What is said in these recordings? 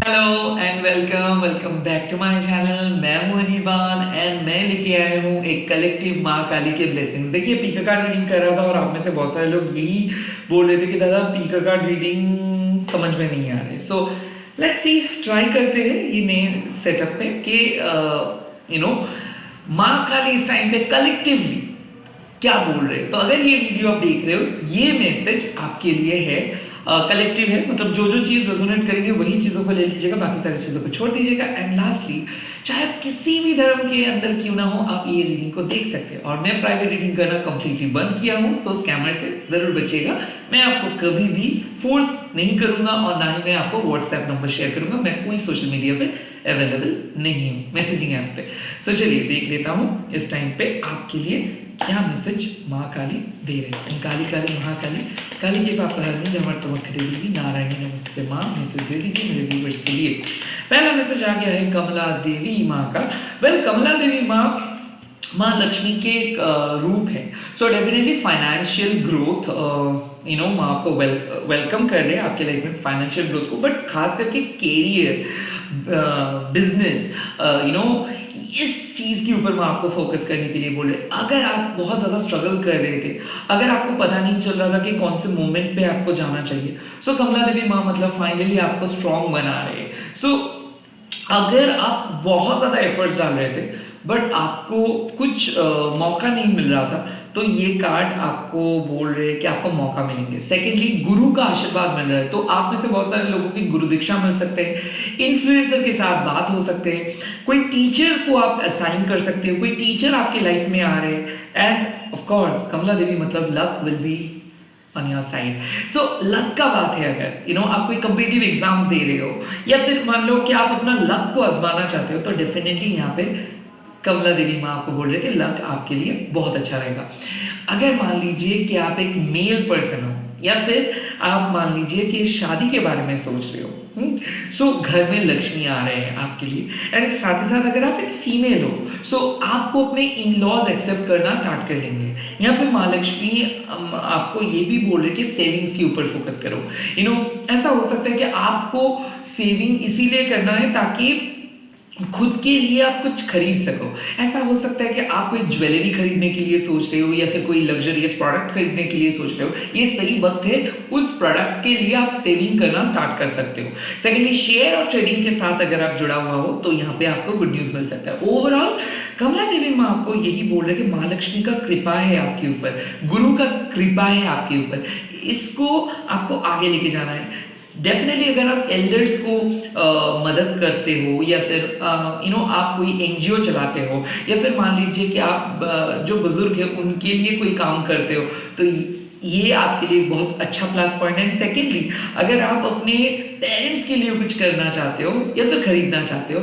Hello and welcome back to my channel. मैं हूं अनिबान and मैं लेके आया हूं एक कलेक्टिव माँ काली के ब्लेसिंग्स। देखिए, पीका कार्ड रीडिंग कर रहा था और आप में से बहुत सारे लोग यही बोल रहे थे कि दादा पीका कार्ड रीडिंग समझ में नहीं आ रही। सो लेट्स सी, ट्राई करते हैं ये नए सेटअप पे कि माँ काली इस टाइम पे कलेक्टिवली क्या बोल रहे हैं। तो अगर ये वीडियो आप देख रहे हो, ये मैसेज आपके लिए है, कलेक्टिव है, मतलब जो जो चीज रेजोनेट करेंगे वही चीजों को ले लीजिएगा, बाकी सारी चीजों को छोड़ दीजिएगा। एंड लास्टली, चाहे आप किसी भी धर्म के अंदर क्यों ना हो, आप ये रीडिंग को देख सकते हैं। और मैं प्राइवेट रीडिंग करना कंप्लीटली बंद किया हूँ, सो स्कैमर से जरूर बचिएगा। मैं आपको कभी भी फोर्स नहीं करूंगा और ना ही मैं आपको व्हाट्सएप नंबर शेयर करूंगा। मैं कोई सोशल मीडिया पे अवेलेबल नहीं हूँ, मैसेजिंग ऐप पे। सो चलिए देख लेता हूँ इस टाइम पे आपके लिए क्या मैसेज माँ काली दे रहे हैं। काली काली महाकाली, काली के पापा हरनी धमर तमक देवी नारायणी नमस्ते माँ। मैसेज दे दीजिए मेरे व्यूअर्स के लिए। पहला मैसेज आ गया है कमला देवी माँ का। वेल, कमला देवी माँ लक्ष्मी के एक रूप है। सो डेफिनेटली फाइनेंशियल ग्रोथ, माँ को वेलकम कर रहे हैं आपके लाइफ में, फाइनेंशियल ग्रोथ को, बट खास करके कैरियर, बिजनेस, इस चीज के ऊपर मैं आपको फोकस करने के लिए बोल रहे। अगर आप बहुत ज्यादा स्ट्रगल कर रहे थे, अगर आपको पता नहीं चल रहा था कि कौन से मोमेंट पे आपको जाना चाहिए, सो कमला देवी माँ मतलब फाइनली आपको स्ट्रांग बना रहे हैं। सो अगर आप बहुत ज्यादा एफर्ट्स डाल रहे थे बट आपको कुछ मौका नहीं मिल रहा था, तो ये कार्ड आपको बोल रहे हैं कि आपको मौका मिलेंगे। सेकेंडली, गुरु का आशीर्वाद मिल रहा है, तो आप में से बहुत सारे लोगों की गुरु दीक्षा मिल सकते हैं, इन्फ्लुएंसर के साथ बात हो सकते हैं, कोई टीचर को आप असाइन कर सकते हो, कोई टीचर आपके लाइफ में आ रहे हैं। एंड ऑफ कोर्स कमला देवी मतलब luck will be on your side. So luck का बात है, अगर आप कोई कम्पिटिटिव एग्जाम्स दे रहे हो या फिर मान लो कि आप अपना लक को आजमाना चाहते हो, तो डेफिनेटली यहाँ पे कमला देवी माँ आपको बोल रहे कि लक आपके लिए बहुत अच्छा रहेगा। अगर मान लीजिए कि आप एक मेल पर्सन हो या फिर आप मान लीजिए कि शादी के बारे में सोच रहे हो, सो घर में लक्ष्मी आ रहे हैं आपके लिए। एंड साथ ही साथ अगर आप एक फीमेल हो, सो आपको अपने इन लॉज एक्सेप्ट करना स्टार्ट कर देंगे। यहाँ पे माँ लक्ष्मी आपको ये भी बोल रहे कि सेविंग्स के ऊपर फोकस करो। ऐसा हो सकता है कि आपको सेविंग इसीलिए करना है ताकि खुद के लिए आप कुछ खरीद सको। ऐसा हो सकता है कि आप कोई ज्वेलरी खरीदने के लिए सोच रहे हो या फिर कोई लग्जरियस प्रोडक्ट खरीदने के लिए सोच रहे हो। ये सही वक्त है, उस प्रोडक्ट के लिए आप सेविंग करना स्टार्ट कर सकते हो। सेकेंडली, शेयर और ट्रेडिंग के साथ अगर आप जुड़ा हुआ हो तो यहाँ पे आपको गुड न्यूज मिल सकता है। ओवरऑल कमला देवी माँ आपको यही बोल रहे कि माँ लक्ष्मी का कृपा है आपके ऊपर, गुरु का कृपा है आपके ऊपर, इसको आपको आगे लेके जाना है। डेफिनेटली अगर आप एल्डर्स को मदद करते हो या फिर आप कोई एनजीओ चलाते हो या फिर मान लीजिए कि आप जो बुजुर्ग है उनके लिए कोई काम करते हो, तो ये आपके लिए बहुत अच्छा प्लस पॉइंट है। सेकेंडली, अगर आप अपने पेरेंट्स के लिए कुछ करना चाहते हो या फिर खरीदना चाहते हो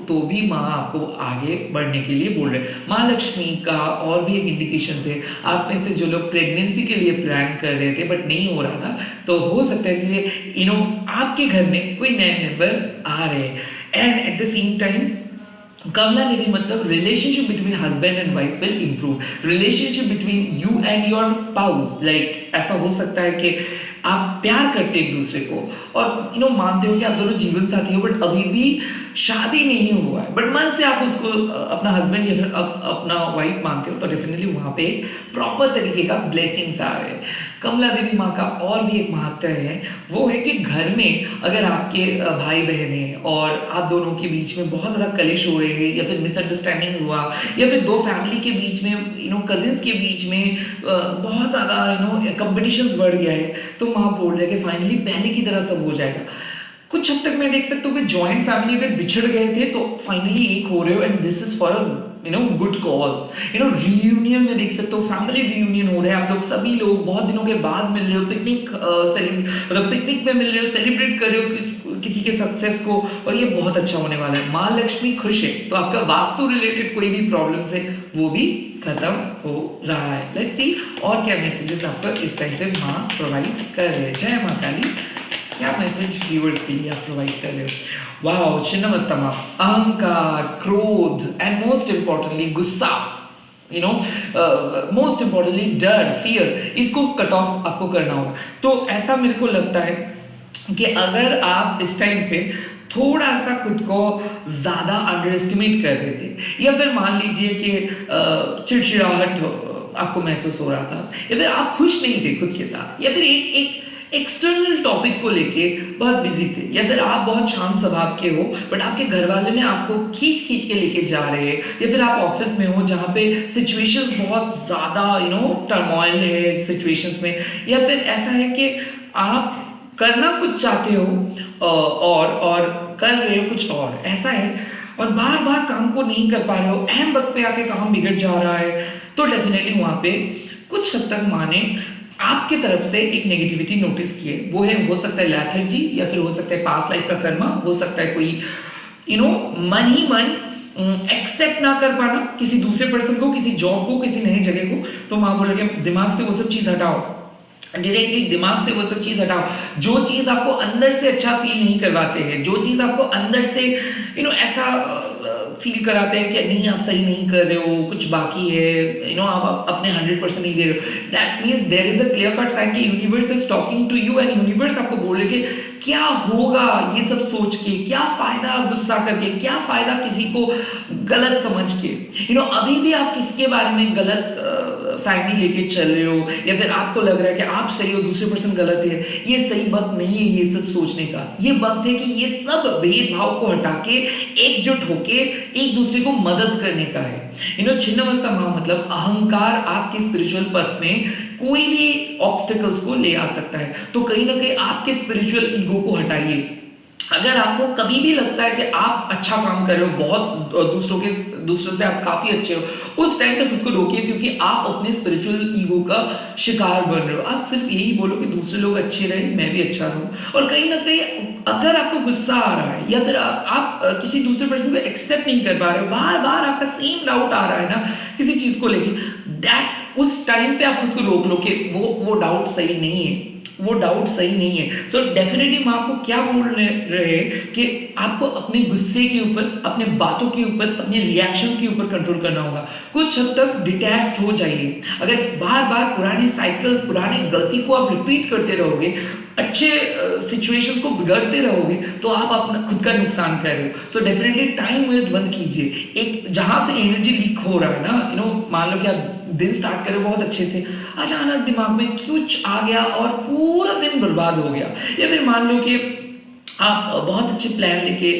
तो भी माँ आपको आगे बढ़ने के लिए बोल रहे हैं। माँ लक्ष्मी का और भी एक इंडिकेशन है, आप में से जो लोग प्रेगनेंसी के लिए प्लान कर रहे थे बट नहीं हो रहा था, तो हो सकता है कि आपके घर में कोई नए मेंबर आ रहे हैं। And at the same time Kamala Devi मतलब relationship between husband and wife will improve, relationship between you and your spouse. Like ऐसा हो सकता है कि आप प्यार करते एक दूसरे को और मानते हो कि आप दोनों जीवन साथी हो, बट अभी भी शादी नहीं हुआ है, बट मन से आप उसको अपना हस्बैंड या फिर अपना वाइफ मानते हो, तो डेफिनेटली वहां पे एक प्रॉपर तरीके का ब्लेसिंग्स आ रहे हैं। कमला देवी माँ का और भी एक महत्व है, वो है कि घर में अगर आपके भाई बहन हैं और आप दोनों के बीच में बहुत ज़्यादा कलेश हो रहे हैं या फिर मिसअंडरस्टैंडिंग हुआ या फिर दो फैमिली के बीच में कजिन्स के बीच में बहुत ज़्यादा कंपटीशंस बढ़ गया है, तो माँ बोल रहे हैं कि फाइनली पहले की तरह सब हो जाएगा। कुछ हद तक मैं देख सकता हूँ कि जॉइंट फैमिली अगर बिछड़ गए थे तो फाइनली एक हो रहे हो, and this is for a good cause. Reunion में देख सकते हो, फैमिली रीयूनियन हो रहा है, आप लोग सभी लोग बहुत दिनों के बाद मिल रहे हो, पिकनिक में मिल रहे हो, सेलिब्रेट कर रहे हो किसी के सक्सेस को, और ये बहुत अच्छा होने वाला है। माँ लक्ष्मी खुश है, तो आपका वास्तु रिलेटेड कोई भी प्रॉब्लम्स है वो भी खत्म हो रहा है। लेट्स सी और क्या मैसेजेस आपको इस टाइम पे माँ प्रोवाइड कर रहे हैं। जय माँ काली, क्या मैसेज व्यूअर्स के लिए आप प्रोवाइड कर रहे हो। वाओ, छिन्नमस्तमा, अहंकार, क्रोध एंड मोस्ट इंपॉर्टेंटली गुस्सा, मोस्ट इंपॉर्टेंटली डर, फियर, इसको कट ऑफ आपको करना होगा। तो ऐसा मेरे को लगता है कि अगर आप इस टाइम पे थोड़ा सा खुद को ज्यादा अंडर एस्टिमेट कर देते, या फिर मान लीजिए कि चिड़चिड़ाहट आपको महसूस हो रहा था, या फिर आप खुश नहीं थे खुद के साथ, या फिर एक एक्सटर्नल टॉपिक को लेके बहुत बिजी थे, या फिर आप बहुत शांत स्वभाव के हो बट आपके घर वाले ने आपको खींच खींच के लेके जा रहे हैं, या फिर आप ऑफिस में हो जहाँ पे सिचुएशंस बहुत ज्यादा टर्मोइल है सिचुएशंस में, या फिर ऐसा है कि आप करना कुछ चाहते हो और कर रहे हो कुछ और ऐसा है, और बार बार काम को नहीं कर पा रहे हो, अहम वक्त पे आके काम बिगड़ जा रहा है, तो डेफिनेटली वहां पे कुछ हद तक माने आपके तरफ से एक नेगेटिविटी नोटिस किए। वो है, हो सकता है लेथर्जी, या फिर हो सकता है पास्ट लाइफ का कर्मा, हो सकता है कोई मन ही मन एक्सेप्ट ना कर पाना किसी दूसरे पर्सन को, किसी जॉब को, किसी नई जगह को। तो माँ बोल रही है दिमाग से वो सब चीज हटाओ, डायरेक्टली दिमाग से वो सब चीज हटाओ जो चीज आपको अंदर से अच्छा फील नहीं करवाते हैं, जो चीज आपको अंदर से ऐसा फील कराते हैं कि नहीं आप सही नहीं कर रहे हो, कुछ बाकी है, आप अपने 100% नहीं दे रहे हो। That means there is a clear cut sign कि universe is talking to you, and universe आपको बोल रहे कि क्या होगा ये सब सोच के, क्या फायदा गुस्सा करके, क्या फायदा किसी को गलत समझ के। अभी भी आप किसी के बारे में गलत फैमिली लेके चल रहे हो, या फिर आपको लग रहा है कि आप सही हो दूसरे पर्सन गलत है, ये सही वक्त नहीं है ये सब सोचने का। ये वक्त है कि ये सब भेदभाव को हटा के एकजुट होके एक दूसरे को मदद करने का है। छिन्नमस्ता महा मतलब अहंकार आपके स्पिरिचुअल पथ में कोई भी ऑब्स्टिकल्स को ले आ सकता है। तो कहीं ना कहीं आपके स्पिरिचुअल ईगो को हटाइए। अगर आपको कभी भी लगता है कि आप अच्छा काम कर रहे हो, बहुत दूसरों से आप काफी अच्छे हो, उस टाइम पे खुद को रोकिए, क्योंकि आप अपने स्पिरिचुअल ईगो का शिकार बन रहे हो। आप सिर्फ यही बोलो कि दूसरे लोग अच्छे रहे, मैं भी अच्छा रहूं। और कहीं ना कहीं अगर आपको गुस्सा आ रहा है, या फिर आप किसी दूसरे पर्सन को एक्सेप्ट नहीं कर पा रहे हो, बार बार आपका सेम डाउट आ रहा है ना किसी चीज को लेके, दैट उस टाइम पे आप खुद को रोक लो कि वो डाउट सही नहीं है, वो डाउट सही नहीं है। सो डेफिनेटली मैं आपको क्या बोल रहे कि आपको अपने गुस्से के ऊपर, अपने बातों के ऊपर, अपने रिएक्शंस के ऊपर कंट्रोल करना होगा। कुछ हद तक डिटैच हो जाइए। अगर बार बार पुराने साइकिल्स, पुरानी गलती को आप रिपीट करते रहोगे, अच्छे सिचुएशंस को बिगड़ते रहोगे, तो आप अपना खुद का नुकसान कर रहे हो। सो डेफिनेटली टाइम वेस्ट बंद कीजिए। एक जहां से एनर्जी लीक हो रहा है ना, मान लो कि आप दिन स्टार्ट करें बहुत अच्छे से, अचानक दिमाग में कुछ आ गया और पूरा दिन बर्बाद हो गया। या फिर मान लो कि आप बहुत अच्छे प्लान लेके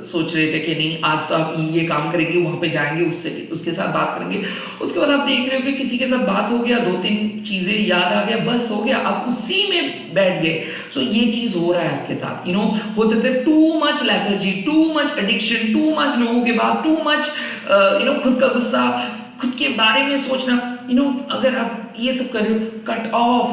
सोच रहे थे कि नहीं आज तो आप ये काम करेंगे, वहां पे जाएंगे, उसके साथ बात करेंगे, उसके बाद आप देख रहे हो कि किसी के साथ बात हो गया, 2-3 चीजें याद आ गया, बस हो गया, आप उसी में बैठ गए। सो ये चीज हो रहा है आपके साथ। हो सकता है too much lethargy, too much addiction, too much लोगों के बाद, टू मच खुद का गुस्सा, खुद के बारे में सोचना। अगर आप ये सब कर रहे हो,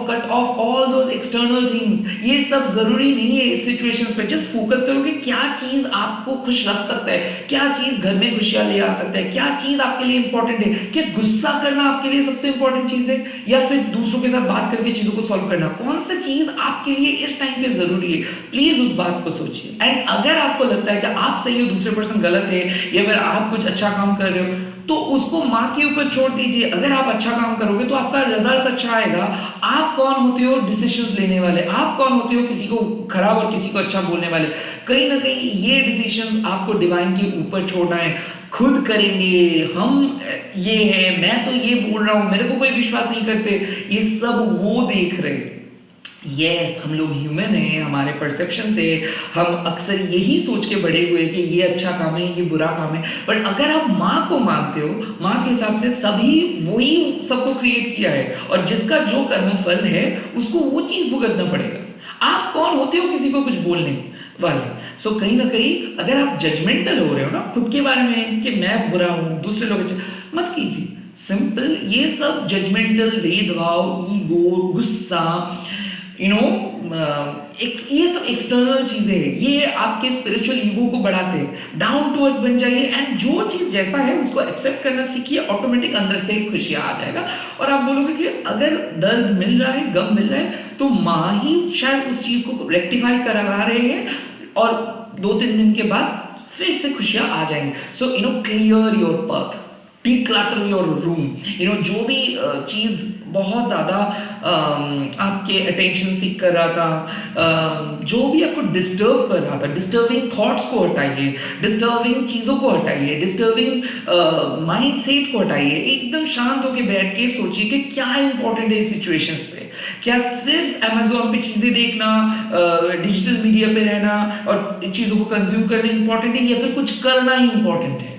cut off all those external things. ये सब जरूरी नहीं है इस सिचुएशंस पे। जस्ट फोकस करो कि क्या चीज आपको खुश रख सकता है, क्या चीज घर में खुशियां ले आ सकता है, क्या चीज आपके लिए इंपॉर्टेंट है। क्या गुस्सा करना आपके लिए सबसे इंपॉर्टेंट चीज है, या फिर दूसरों के साथ बात करके चीजों को सॉल्व करना? कौन सा चीज आपके लिए इस टाइम पे जरूरी है? प्लीज उस बात को सोचिए। एंड अगर आपको लगता है कि आप सही हो, दूसरे पर्सन गलत है, या फिर आप कुछ अच्छा काम कर रहे हो, तो उसको माँ के ऊपर छोड़ दीजिए। अगर आप अच्छा काम करोगे तो आपका रिजल्ट अच्छा आएगा। आप कौन होते हो डिसीजंस लेने वाले? आप कौन होते हो किसी को खराब और किसी को अच्छा बोलने वाले? कहीं ना कहीं ये डिसीजंस आपको डिवाइन के ऊपर छोड़ना है। खुद करेंगे हम, ये है, मैं तो ये बोल रहा हूं, मेरे को कोई विश्वास नहीं करते, ये सब वो देख रहे हैं। यस, हम लोग ह्यूमन हैं, हमारे परसेप्शन से हम अक्सर यही सोच के बड़े हुए कि ये अच्छा काम है, ये बुरा काम है। बट अगर आप माँ को मानते हो, माँ के हिसाब से सभी वही सबको क्रिएट किया है, और जिसका जो कर्म फल है उसको वो चीज भुगतना पड़ेगा। आप कौन होते हो किसी को कुछ बोलने वाले? सो कहीं ना कहीं अगर आप जजमेंटल हो रहे हो ना खुद के बारे में कि मैं बुरा हूं, दूसरे लोग अच्छे, मत कीजिए। सिंपल, ये सब जजमेंटल, भेदभाव, ईगो, गुस्सा, ये सब एक्सटर्नल चीजें हैं, ये आपके स्पिरिचुअल ईगो को बढ़ाते हैं। डाउन टू अर्थ बन जाइए, एंड जो चीज जैसा है उसको एक्सेप्ट करना सीखिए। ऑटोमेटिक अंदर से खुशियां आ जाएगा, और आप बोलोगे कि अगर दर्द मिल रहा है, गम मिल रहा है, तो माँ ही शायद उस चीज को रेक्टिफाई करवा रहे हैं, और 2-3 दिन के बाद फिर से खुशियां आ जाएंगी। सो क्लियर योर पथ। declutter योर रूम, जो भी चीज़ बहुत ज़्यादा आपके अटेंशन सीख कर रहा था, जो भी आपको डिस्टर्ब कर रहा था, डिस्टर्बिंग थॉट्स को हटाइए, डिस्टर्बिंग चीज़ों को हटाइए, डिस्टर्बिंग माइंड सेट को हटाइए, एकदम शांत होकर बैठ के सोचिए कि क्या इंपॉर्टेंट है इस सिचुएशंस पे। क्या सिर्फ अमेजोन पे चीज़ें देखना, डिजिटल मीडिया पे रहना और चीज़ों को कंज्यूम करना इंपॉर्टेंट है, या फिर कुछ करना ही इंपॉर्टेंट है?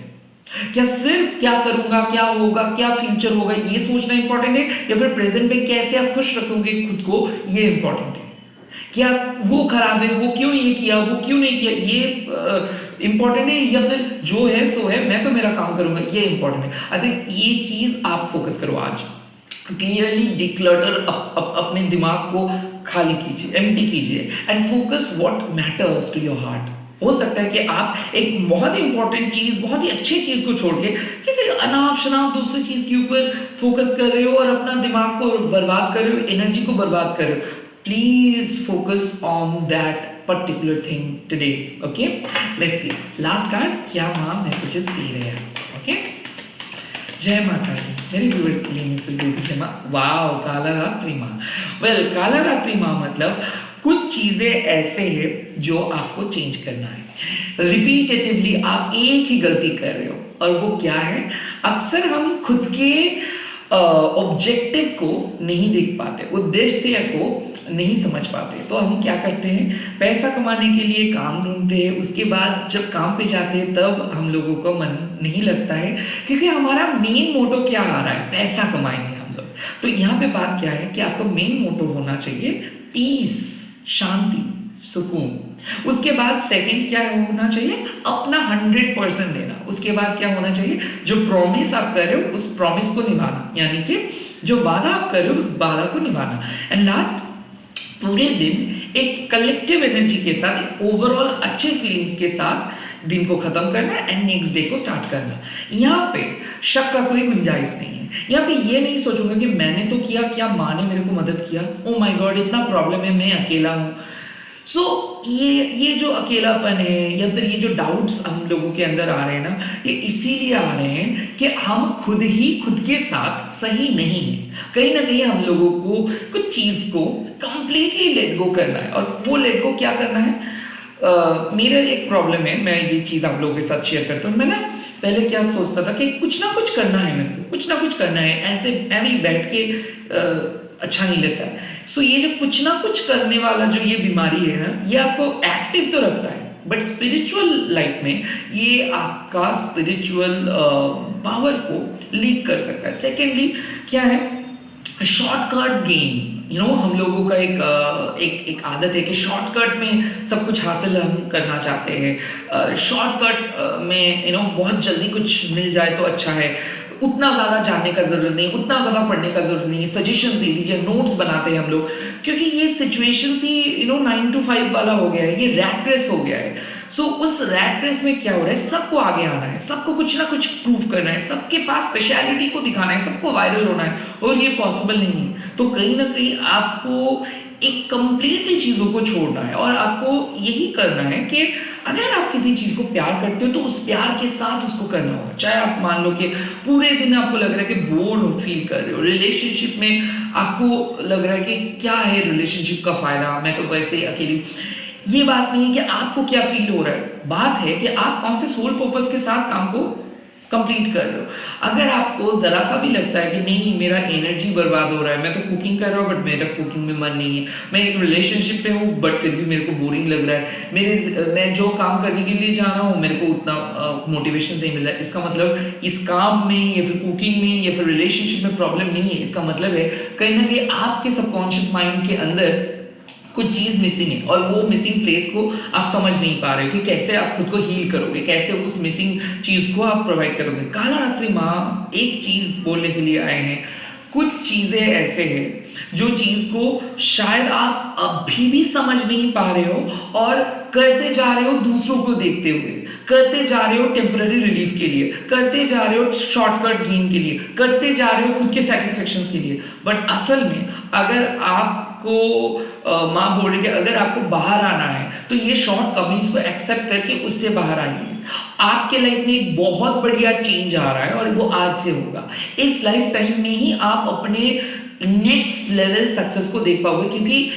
क्या सिर्फ क्या करूंगा, क्या होगा, क्या फ्यूचर होगा ये सोचना इंपॉर्टेंट है, या फिर प्रेजेंट में कैसे आप खुश रखोगे खुद को ये इंपॉर्टेंट है? क्या वो खराब है, वो क्यों ये किया, वो क्यों नहीं किया, ये इंपॉर्टेंट है, या फिर जो है सो है, मैं तो मेरा काम करूंगा ये इंपॉर्टेंट है? आई थिंक ये चीज आप फोकस करो आज। क्लियरली डिक्लटर अपने दिमाग को खाली कीजिए, एम्प्टी कीजिए, and focus what matters to your heart. हो सकता है कि आप एक बहुत ही इंपॉर्टेंट चीज, बहुत ही अच्छी चीज को छोड़ के किसी अनाप शनाप दूसरी चीज के ऊपर फोकस कर रहे हो और अपना दिमाग को बर्बाद कर रहे हो, एनर्जी को बर्बाद कर रहे हो। Please focus on that particular thing today. Okay, let's see last card क्या माँ मैसेजेस दे रहे हैं। ओके, जय माता दी। मेरे व्यूअर्स के लिए मैसेज दे दीजिए माँ। वाओ, काला रात्रि माँ। वेल, काला रात्रि माँ मतलब कुछ चीजें ऐसे हैं जो आपको चेंज करना है। रिपीटेटिवली आप एक ही गलती कर रहे हो, और वो क्या है? अक्सर हम खुद के ऑब्जेक्टिव को नहीं देख पाते, उद्देश्य को नहीं समझ पाते। तो हम क्या करते हैं, पैसा कमाने के लिए काम ढूंढते हैं, उसके बाद जब काम पे जाते हैं तब हम लोगों को मन नहीं लगता है, क्योंकि हमारा मेन मोटो क्या आ रहा है, पैसा कमाएंगे हम लोग। तो यहाँ पे बात क्या है कि आपका मेन मोटो होना चाहिए पीस, शांति, सुकून। उसके बाद सेकंड क्या होना चाहिए, अपना 100% देना। उसके बाद क्या होना चाहिए, जो प्रॉमिस आप कर रहे हो उस प्रॉमिस को निभाना, यानी कि जो वादा आप कर रहे हो उस वादा को निभाना। एंड लास्ट, पूरे दिन एक कलेक्टिव एनर्जी के साथ, एक ओवरऑल अच्छे फीलिंग्स के साथ दिन को खत्म करना एंड नेक्स्ट डे को स्टार्ट करना। यहाँ पे शक का कोई गुंजाइश नहीं है। यहाँ पे ये नहीं सोचूंगा कि मैंने तो किया, क्या माँ ने मेरे को मदद किया, ओ माय गॉड इतना प्रॉब्लम है, मैं अकेला हूँ। सो ये जो अकेलापन है या फिर ये जो डाउट्स हम लोगों के अंदर आ रहे हैं ना, ये इसीलिए आ रहे हैं कि हम खुद ही खुद के साथ सही नहीं है। कहीं ना कहीं हम लोगों को कुछ चीज को कंप्लीटली लेट गो करना है, और वो लेट गो क्या करना है? मेरा एक प्रॉब्लम है, मैं ये चीज आप लोगों के साथ शेयर करता हूँ। मैं ना पहले क्या सोचता था कि कुछ ना कुछ करना है, मेरे को कुछ ना कुछ करना है, ऐसे ऐसे बैठ के अच्छा नहीं लगता है। सो ये जो कुछ ना कुछ करने वाला जो ये बीमारी है ना, ये आपको एक्टिव तो रखता है, बट स्पिरिचुअल लाइफ में ये आपका स्पिरिचुअल पावर को लीक कर सकता है। सेकेंडली क्या है, शॉर्टकट गेम। हम लोगों का एक आदत है कि शॉर्टकट में सब कुछ हासिल हम करना चाहते हैं। शॉर्टकट में बहुत जल्दी कुछ मिल जाए तो अच्छा है, उतना ज़्यादा जानने का ज़रूरत नहीं, उतना ज़्यादा पढ़ने का ज़रूरत नहीं है। सजेशंस दे दीजिए, नोट्स बनाते हैं हम लोग, क्योंकि ये सिचुएशन ही 9 to 5 वाला हो गया है, ये रैट रेस हो गया है। सो उस रैट रेस में क्या हो रहा है, सबको आगे आना है, सबको कुछ ना कुछ प्रूव करना है, सबके पास स्पेशलिटी को दिखाना है, सबको वायरल होना है, और ये पॉसिबल नहीं है। तो कहीं ना कहीं आपको एक कंप्लीटली चीज़ों को छोड़ना है, और आपको यही करना है कि अगर आप किसी चीज़ को प्यार करते हो तो उस प्यार के साथ उसको करना होगा। चाहे आप मान लो कि पूरे दिन आपको लग रहा है कि बोर फील कर रहे हो, रिलेशनशिप में आपको लग रहा है कि क्या है रिलेशनशिप का फ़ायदा, मैं तो वैसे ही अकेली। ये बात नहीं है कि आपको क्या फील हो रहा है, बात है कि आप कौन से सोल पर्पस के साथ काम को कंप्लीट कर रहे हो। अगर आपको जरा सा भी लगता है कि नहीं मेरा एनर्जी बर्बाद हो रहा है, मैं तो कुकिंग कर रहा हूँ बट मेरा कुकिंग में मन नहीं है, मैं एक रिलेशनशिप पे हूँ बट फिर भी मेरे को बोरिंग लग रहा है, मैं जो काम करने के लिए जा रहा हूँ मेरे को उतना मोटिवेशन नहीं मिल रहा है, इसका मतलब इस काम में या फिर कुकिंग में या फिर रिलेशनशिप में प्रॉब्लम नहीं है। इसका मतलब है कहीं ना कहीं आपके सबकॉन्शियस माइंड के अंदर कुछ चीज मिसिंग है, और वो मिसिंग प्लेस को आप समझ नहीं पा रहे हो कि कैसे आप खुद को हील करोगे, कैसे उस मिसिंग चीज को आप प्रोवाइड करोगे। काला रात्रि माँ एक चीज बोलने के लिए आए हैं, कुछ चीजें ऐसे हैं जो चीज को शायद आप अभी भी समझ नहीं पा रहे हो, और करते जा रहे हो दूसरों को देखते हुए, करते जा रहे हो टेम्पररी रिलीफ के लिए, करते जा रहे हो शॉर्टकट गेन के लिए, करते जा रहे हो खुद के सेटिस्फेक्शन के लिए। बट असल में अगर आपको माँ बोल रही है कि अगर आपको बाहर आना है तो ये शॉर्ट कमिंग्स को एक्सेप्ट करके उससे बाहर आइए। आपके लाइफ में एक बहुत बढ़िया चेंज आ रहा है और वो आज से होगा। इस लाइफ टाइम में ही आप अपने नेक्स्ट लेवल सक्सेस को देख पाओगे, क्योंकि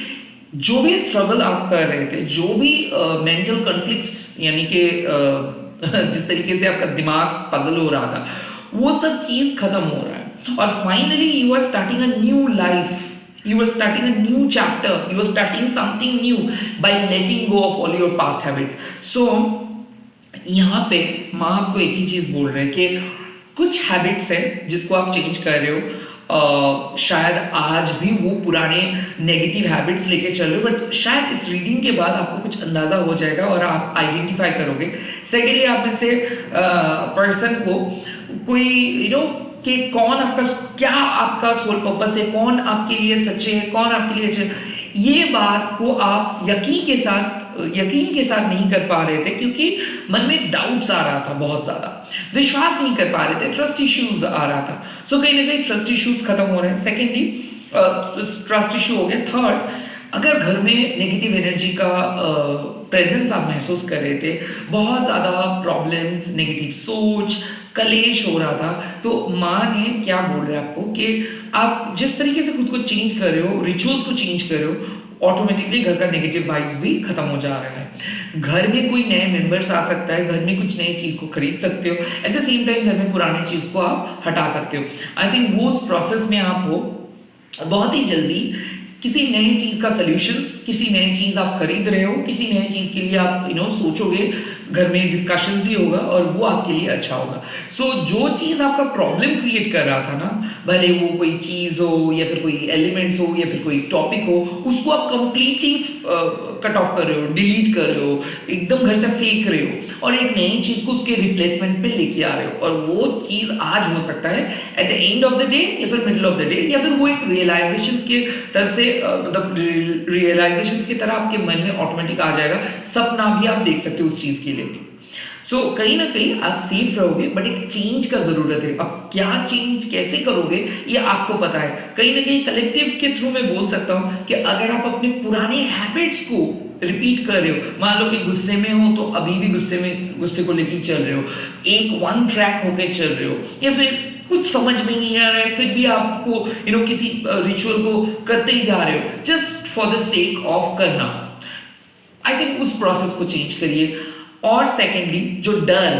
जो भी स्ट्रगल आप कर रहे थे, जो भी मेंटल कॉन्फ्लिक्ट्स यानी कि जिस तरीके से आपका दिमाग पजल हो रहा था, वो सब चीज खत्म हो रहा है और finally you are starting a new life, you are starting a new chapter, you are starting something new by letting go of all your past habits. So यहाँ पे माँ आपको एक ही चीज बोल रहे हैं कि कुछ हैबिट्स है जिसको आप चेंज कर रहे हो, शायद आज भी वो पुराने नेगेटिव हैबिट्स लेके चल रहे हो, बट शायद इस रीडिंग के बाद आपको कुछ अंदाजा हो जाएगा और आप आइडेंटिफाई करोगे। सेकेंडली, आप में से पर्सन को कोई कि कौन आपका, क्या आपका सोल पर्पस है, कौन आपके लिए सच्चे है, कौन आपके लिए अच्छे, ये बात को आप यकीन के साथ नहीं कर पा रहे थे, क्योंकि मन में डाउट्स आ रहा था, बहुत ज्यादा विश्वास नहीं कर पा रहे थे, ट्रस्ट इश्यूज आ रहा था। सो कहीं ना कहीं ट्रस्ट इश्यूज खत्म हो रहे हैं। सेकेंडली, ट्रस्ट इश्यू हो गया। थर्ड, अगर घर में नेगेटिव एनर्जी का प्रेजेंस आप महसूस कर रहे थे, बहुत ज़्यादा प्रॉब्लम्स, नेगेटिव सोच, कलेश हो रहा था, तो माँ ने क्या बोल रहे हैं आपको कि आप जिस तरीके से खुद को चेंज कर रहे हो, रिचुअल्स को चेंज कर रहे हो, ऑटोमेटिकली घर का नेगेटिव वाइब्स भी खत्म हो जा रहा है। घर में कोई नए मेंबर्स आ सकता है, घर में कुछ नई चीज़ को खरीद सकते हो, एट द सेम टाइम घर में पुरानी चीज़ को आप हटा सकते हो। आई थिंक वो उस प्रोसेस में आप हो, बहुत ही जल्दी किसी नई चीज का सॉल्यूशंस, किसी नई चीज आप खरीद रहे हो, किसी नई चीज के लिए आप सोचोगे, घर में डिस्कशंस भी होगा और वो आपके लिए अच्छा होगा। सो जो चीज आपका प्रॉब्लम क्रिएट कर रहा था ना, भले वो कोई चीज हो या फिर कोई एलिमेंट्स हो या फिर कोई टॉपिक हो, उसको आप कंप्लीटली कट ऑफ कर रहे हो, डिलीट कर रहे हो, एकदम घर से फेंक रहे हो और एक नई चीज को उसके रिप्लेसमेंट पे लेके आ रहे हो। और वो चीज आज हो सकता है at the end of the day या फिर मिडिल ऑफ द डे, या फिर वो एक रियलाइजेशन के तरफ से, मतलब रियलाइजेशन की तरह आपके मन में ऑटोमेटिक आ जाएगा, सपना भी आप देख सकते हो उस चीज के लिए। सो कहीं ना कहीं आप सेफ रहोगे, बट एक चेंज का जरूरत है। अब क्या चेंज कैसे करोगे ये आपको पता है। कहीं ना कहीं कलेक्टिव के थ्रू मैं बोल सकता हूं कि अगर आप अपने पुराने हैबिट्स को रिपीट कर रहे हो, मान लो कि गुस्से में हो तो अभी भी गुस्से को लेके चल रहे हो, एक वन ट्रैक होके चल रहे हो, या फिर कुछ समझ में नहीं आ रहा है फिर भी आपको किसी रिचुअल को करते ही जा रहे हो just for the sake of करना। आई थिंक उस प्रोसेस को चेंज करिए। और सेकेंडली, जो डर,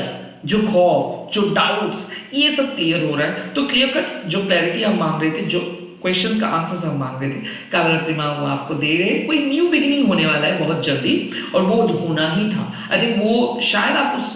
जो खौफ, जो डाउट्स, ये सब क्लियर हो रहा है, तो क्लियर कट जो क्लैरिटी आप मांग रहे थे, जो क्वेश्चंस का आंसर्स हम मांग रहे थे, कालरात्रि माँ वो आपको दे रहे हैं। कोई न्यू बिगिनिंग होने वाला है बहुत जल्दी और वो होना ही था। आई थिंक वो शायद आप उस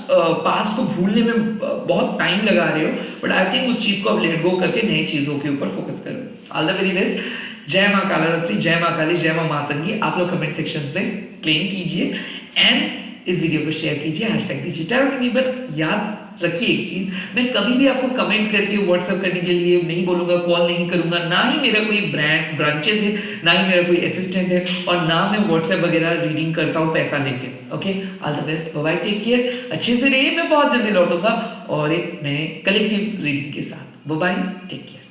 पास्ट को भूलने में बहुत टाइम लगा रहे हो, बट आई थिंक उस चीज को आप लेट गो करके नई चीजों के ऊपर फोकस करो। All the very best. जय माँ कालरात्रि, जय माँ काली, जय माँ मातंगी। आप लोग कमेंट सेक्शन में क्लेम कीजिए एंड इस वीडियो को शेयर कीजिए, हैशटैग दीजिए टैरोट। बट याद रखिए एक चीज, मैं कभी भी आपको कमेंट करके व्हाट्सएप करने के लिए नहीं बोलूंगा, कॉल नहीं करूंगा, ना ही मेरा कोई ब्रांचेस है, ना ही मेरा कोई असिस्टेंट है, और ना मैं व्हाट्सएप वगैरह रीडिंग करता हूँ पैसा लेके। Okay, all the best, bye, take care, अच्छे से रहिए। मैं बहुत जल्दी लौटूंगा और एक नए कलेक्टिव रीडिंग के साथ। Bye, take care.